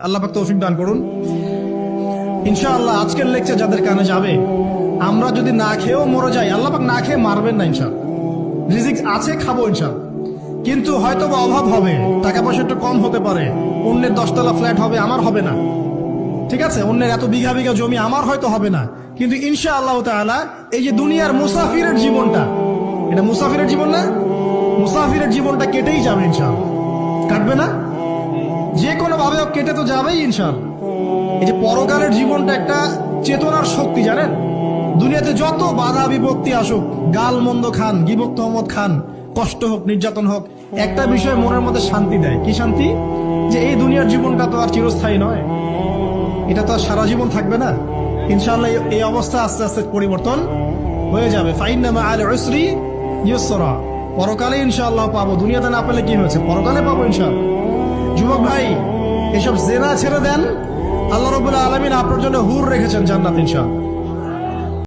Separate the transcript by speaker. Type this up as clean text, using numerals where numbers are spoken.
Speaker 1: আল্লাহ পাক তৌফিক দান করুন। ইনশাআল্লাহ আজকের লেকচার যাদের কানে যাবে, আমরা যদি না খেয়েও মরে যাই, আল্লাহ পাক না খেয়ে মারবেন না ইনশাআল্লাহ। রিজিক আছে, খাবো ইনশাআল্লাহ। কিন্তু হয়তো বা অভাব হবে, টাকা পয়সা একটু কম হতে পারে, অন্যের 10 তলা ফ্ল্যাট হবে, আমার হবে না, ঠিক আছে, অন্যের এত বিঘা বিঘা জমি আমার হয়তো হবে না। কিন্তু ইনশাআল্লাহ তাআলা এই যে দুনিয়ার মুসাফিরের জীবনটা, এটা মুসাফিরের জীবন না, মুসাফিরের জীবনটা কেটেই যাবে ইনশাআল্লাহ। কাটবে না? যে কোনো ভাবে কেটে তো যাবেই ইনশাআল্লাহ। এই যে পরকালের জীবনটা একটা চেতনার শক্তি, জানেন, দুনিয়াতে যত বাধা বিপত্তি আসুক, গাল মন্দ খান, গিবত তহমত খান, কষ্ট হোক, নির্যাতন হোক, একটা বিষয় মনের মধ্যে শান্তি দেয়। কি শান্তি? যে এই দুনিয়ার জীবনটা তো আর চিরস্থায়ী নয়, এটা তো আর সারা জীবন থাকবে না। ইনশাআল্লাহ এই অবস্থা আস্তে আস্তে পরিবর্তন হয়ে যাবে। ফাইন্না মাআল উসরি ইউসরা, পরকালে ইনশাআল্লাহ পাবো। দুনিয়াতে না পেলে কি হয়েছে, পরকালে পাবো ইনশাআল্লাহ। যুবক ভাই, এসব জেনা ছেড়ে দেন, আল্লাহ রাব্বুল আলামিন আপনার জন্য হুর রেখেছেন জান্নাত ইনশাআল্লাহ।